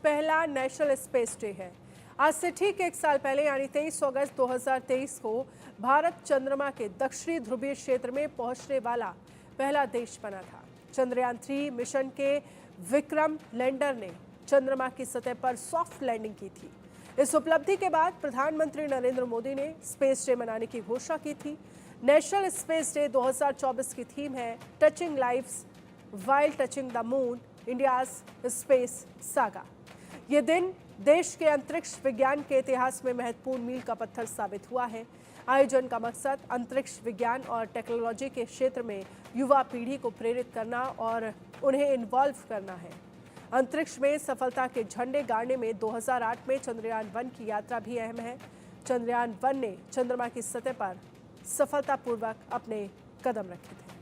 पहला national space day है। आज से ठीक एक साल पहले यानी 23 अगस्त 2023 को भारत चंद्रमा के दक्षिणी ध्रुवीय क्षेत्र में पहुंचने वाला पहला देश बना था। चंद्रयान 3 मिशन के विक्रम लैंडर ने चंद्रमा की सतह पर सॉफ्ट लैंडिंग की थी। इस उपलब्धि के बाद प्रधानमंत्री नरेंद्र मोदी ने स्पेस डे मनाने की घोषणा की थी। नेशनल स्पेस डे 2024 की थीम है touching lives while touching the moon, India's space saga. ये दिन देश के अंतरिक्ष विज्ञान के इतिहास में महत्वपूर्ण मील का पत्थर साबित हुआ है। आयोजन का मकसद अंतरिक्ष विज्ञान और टेक्नोलॉजी के क्षेत्र में युवा पीढ़ी को प्रेरित करना और उन्हें इन्वॉल्व करना है। अंतरिक्ष में सफलता के झंडे गाड़ने में 2008 में चंद्रयान 1 की यात्रा भी अहम है। चंद्रयान 1 ने चंद्रमा की सतह पर सफलतापूर्वक अपने कदम रखे थे।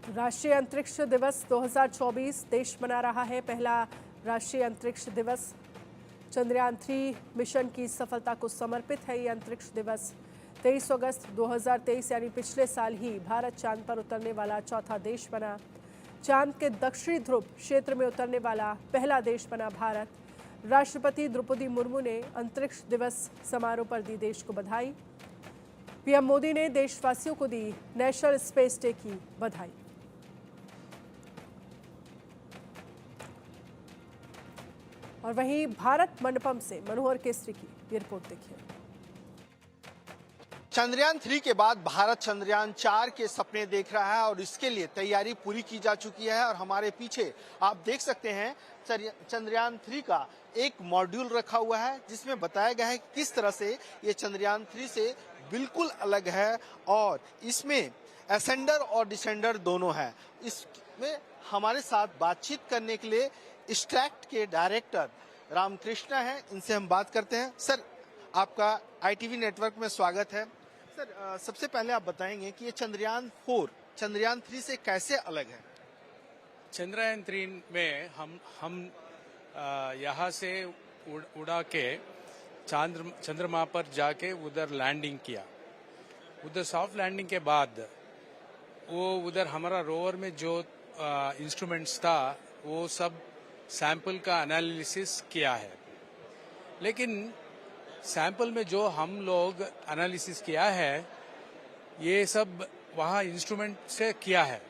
राष्ट्रीय अंतरिक्ष दिवस 2024 देश मना रहा है। पहला राष्ट्रीय अंतरिक्ष दिवस चंद्रयान 3 मिशन की सफलता को समर्पित है। ये अंतरिक्ष दिवस 23 अगस्त 2023 यानी पिछले साल ही भारत चांद पर उतरने वाला चौथा देश बना। चांद के दक्षिणी ध्रुव क्षेत्र में उतरने वाला पहला देश बना भारत। राष्ट्रपति द्रौपदी मुर्मू ने अंतरिक्ष दिवस समारोह पर दी देश को बधाई। पीएम मोदी ने देशवासियों को दी नेशनल स्पेस डे की बधाई। और वहीं भारत मंडपम से मनोहर केसरी की ये रिपोर्ट देखिए। चंद्रयान 3 के बाद भारत चंद्रयान 4 के सपने देख रहा है और इसके लिए तैयारी पूरी की जा चुकी है। और हमारे पीछे आप देख सकते हैं चंद्रयान 3 का एक मॉड्यूल रखा हुआ है जिसमें बताया गया है किस तरह से ये चंद्रयान 3 से बिल्कुल अलग है और इसमें असेंडर और डिसेंडर दोनों है। इसमें हमारे साथ बातचीत करने के लिए स्ट्रैक्ट के डायरेक्टर रामकृष्ण हैं, इनसे हम बात करते हैं। सर, आपका ITV नेटवर्क में स्वागत है। सर, सबसे पहले आप बताएंगे कि ये चंद्रयान 4 चंद्रयान 3 से कैसे अलग है? चंद्रयान 3 में हम यहाँ से उड़ा के चंद्रमा पर जाके उधर लैंडिंग किया। उधर सॉफ्ट लैंडिंग के बाद वो उधर हमारा रोवर में जो इंस्ट्रूमेंट्स था वो सब सैंपल का एनालिसिस किया है। लेकिन सैंपल में जो हम लोग एनालिसिस किया है ये सब वहाँ इंस्ट्रूमेंट से किया है,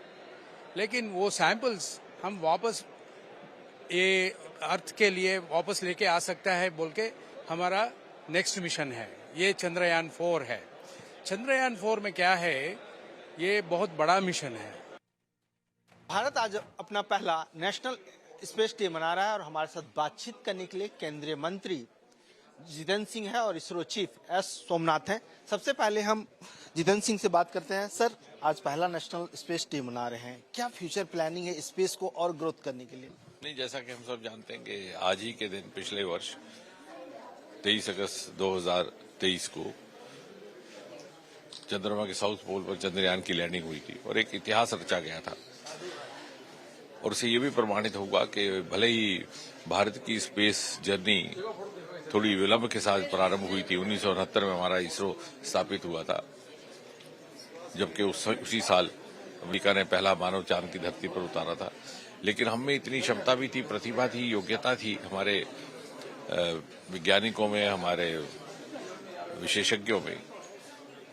लेकिन वो सैंपल्स हम वापस ये अर्थ के लिए वापस लेके आ सकता है बोल के हमारा नेक्स्ट मिशन है। ये चंद्रयान 4 है। चंद्रयान 4 में क्या है, ये बहुत बड़ा मिशन है। भारत आज अपना पहला नेशनल स्पेस डे मना रहा है और हमारे साथ बातचीत करने के लिए केंद्रीय मंत्री जितेंद्र सिंह है और इसरो चीफ एस सोमनाथ हैं। सबसे पहले हम जितेंद्र सिंह से बात करते हैं। सर, आज पहला नेशनल स्पेस डे मना रहे हैं, क्या फ्यूचर प्लानिंग है स्पेस को और ग्रोथ करने के लिए? नहीं, जैसा कि हम सब जानते हैं कि आज ही के दिन पिछले वर्ष 23 अगस्त 2023 को चंद्रमा के साउथ पोल पर चंद्रयान की लैंडिंग हुई थी और एक इतिहास रचा गया था। और उससे ये भी प्रमाणित होगा कि भले ही भारत की स्पेस जर्नी थोड़ी विलंब के साथ प्रारंभ हुई थी। 1969 में हमारा इसरो स्थापित हुआ था, जबकि उसी साल अमेरिका ने पहला मानव चांद की धरती पर उतारा था। लेकिन हम में इतनी क्षमता भी थी, प्रतिभा थी, योग्यता थी हमारे वैज्ञानिकों में, हमारे विशेषज्ञों में,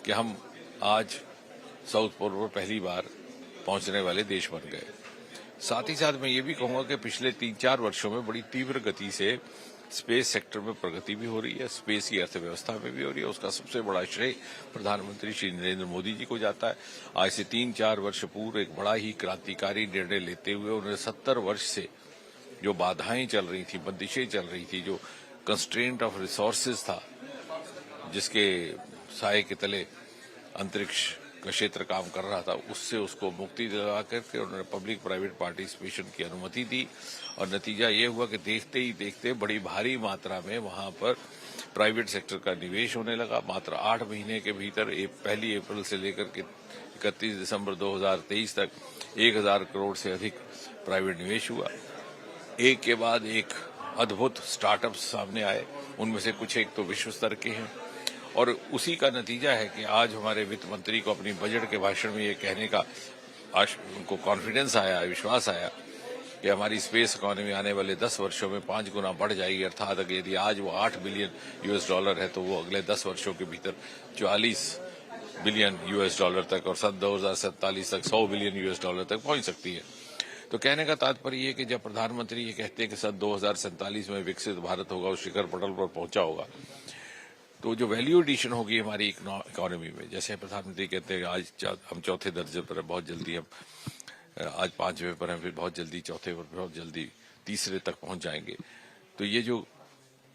कि हम आज साउथ पोल पर पहली बार पहुंचने वाले देश बन गए। साथ ही साथ मैं ये भी कहूंगा कि पिछले 3-4 वर्षों में बड़ी तीव्र गति से स्पेस सेक्टर में प्रगति भी हो रही है, स्पेस की अर्थव्यवस्था में भी हो रही है। उसका सबसे बड़ा श्रेय प्रधानमंत्री श्री नरेंद्र मोदी जी को जाता है। आज से 3-4 वर्ष पूर्व एक बड़ा ही क्रांतिकारी निर्णय लेते हुए उन्होंने 70 वर्ष से जो बाधाएं चल रही थी, बंदिशें चल रही थी, जो कंस्ट्रेंट ऑफ रिसोर्सेज था, जिसके साए के तले अंतरिक्ष का क्षेत्र काम कर रहा था, उससे उसको मुक्ति दिला करके उन्होंने पब्लिक प्राइवेट पार्टिसिपेशन की अनुमति दी। और नतीजा ये हुआ कि देखते ही देखते बड़ी भारी मात्रा में वहां पर प्राइवेट सेक्टर का निवेश होने लगा। मात्र 8 महीने के भीतर 1 अप्रैल से लेकर के 31 दिसंबर 2023 तक 1000 करोड़ से अधिक प्राइवेट निवेश हुआ। एक के बाद एक अद्भुत स्टार्टअप सामने आए, उनमें से कुछ एक तो विश्व स्तर के हैं। और उसी का नतीजा है कि आज हमारे वित्त मंत्री को अपनी बजट के भाषण में ये कहने का उनको कॉन्फिडेंस आया, विश्वास आया कि हमारी स्पेस इकोनॉमी आने वाले 10 वर्षों में 5 गुना बढ़ जाएगी। अर्थात अगर यदि आज वो $8 बिलियन है तो वो अगले 10 वर्षों के भीतर 44 बिलियन तक और सन 2047 तक 100 बिलियन तक पहुंच सकती है। तो कहने का तात्पर्य ये कि जब प्रधानमंत्री ये कहते हैं कि सन 2047 में विकसित भारत होगा, उस शिखर पटल पर पहुंचा होगा, तो जो वैल्यू एडिशन होगी हमारी इकोनॉमी में, जैसे प्रधानमंत्री कहते हैं आज हम चौथे दर्जे पर हैं, बहुत जल्दी हम आज 5वें पर हैं, फिर बहुत जल्दी चौथे पर, बहुत जल्दी तीसरे तक पहुंच जाएंगे। तो ये जो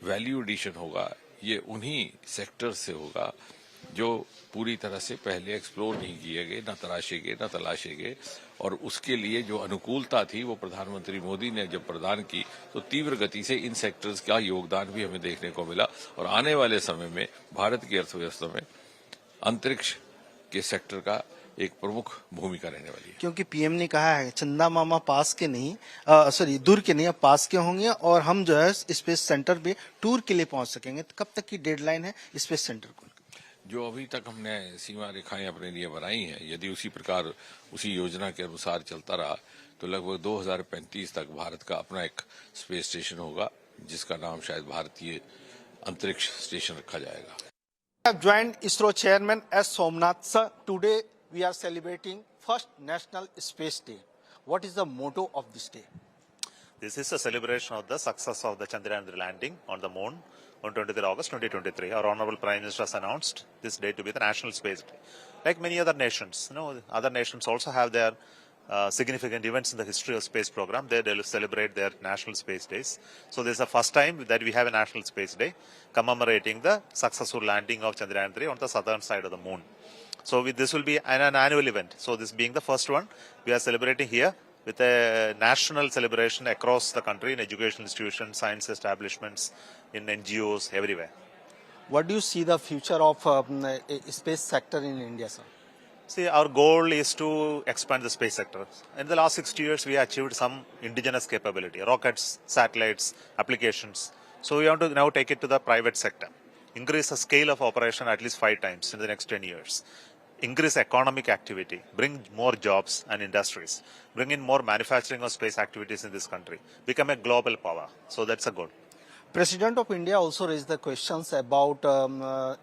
वैल्यू एडिशन होगा ये उन्हीं सेक्टर से होगा जो पूरी तरह से पहले एक्सप्लोर नहीं किए गए, न तराशे गए, न तलाशे गए, और उसके लिए जो अनुकूलता थी वो प्रधानमंत्री मोदी ने जब प्रदान की तो तीव्र गति से इन सेक्टर्स का योगदान भी हमें देखने को मिला। और आने वाले समय में भारत की अर्थव्यवस्था में अंतरिक्ष के सेक्टर का एक प्रमुख भूमिका रहने वाली है। क्योंकि पीएम ने कहा है चंदा मामा पास के नहीं, दूर के नहीं, अब पास के होंगे और हम जो है स्पेस सेंटर पे टूर के लिए पहुंच सकेंगे। तो कब तक की डेडलाइन है स्पेस सेंटर को? जो अभी तक हमने सीमा रेखाएं अपने लिए बनाई हैं, यदि उसी प्रकार उसी योजना के अनुसार चलता रहा तो लगभग 2035 तक भारत का अपना एक स्पेस स्टेशन होगा, जिसका नाम शायद भारतीय अंतरिक्ष स्टेशन रखा जाएगा। I have joined ISRO chairman S. Somnath. Sir, today we are celebrating first National Space Day. What is the motto of this day? This is a celebration of the success of the Chandrayaan landing on the moon on 23 August 2023. Our Honorable Prime Minister has announced this day to be the National Space Day. Like many other nations, other nations also have their significant events in the history of space program. They celebrate their National Space Days. So this is the first time that we have a National Space Day commemorating the successful landing of Chandrayaan 3 on the southern side of the moon. So this will be an annual event. So this being the first one, we are celebrating here with a national celebration across the country in educational institutions, science establishments, in NGOs, everywhere. What do you see the future of space sector in India, sir? See, our goal is to expand the space sector. In the last 60 years, we achieved some indigenous capability, rockets, satellites, applications. So we want to now take it to the private sector, increase the scale of operation at least 5 times in the next 10 years, increase economic activity, bring more jobs and industries, bring in more manufacturing of space activities in this country, become a global power. So that's a goal. President of India also raised the questions about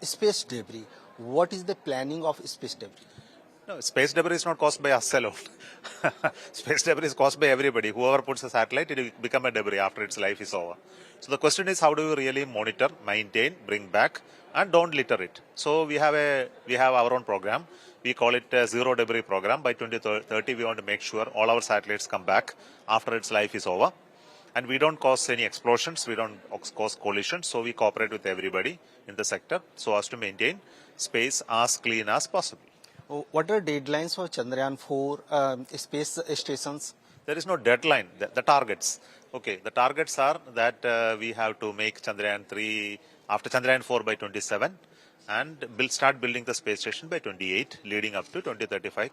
space debris. What is the planning of space debris? No, space debris is not caused by us alone. Space debris is caused by everybody. Whoever puts a satellite, it will become a debris after its life is over. So the question is, how do we really monitor, maintain, bring back, and don't litter it? So we have our own program. We call it a zero debris program. By 2030, we want to make sure all our satellites come back after its life is over. And we don't cause any explosions, we don't cause collisions, so we cooperate with everybody in the sector so as to maintain space as clean as possible. What are deadlines for Chandrayaan 4 space stations? There is no deadline, the targets. Okay, the targets are that we have to make Chandrayaan 3 after Chandrayaan 4 by 27 and start building the space station by 28, leading up to 2035.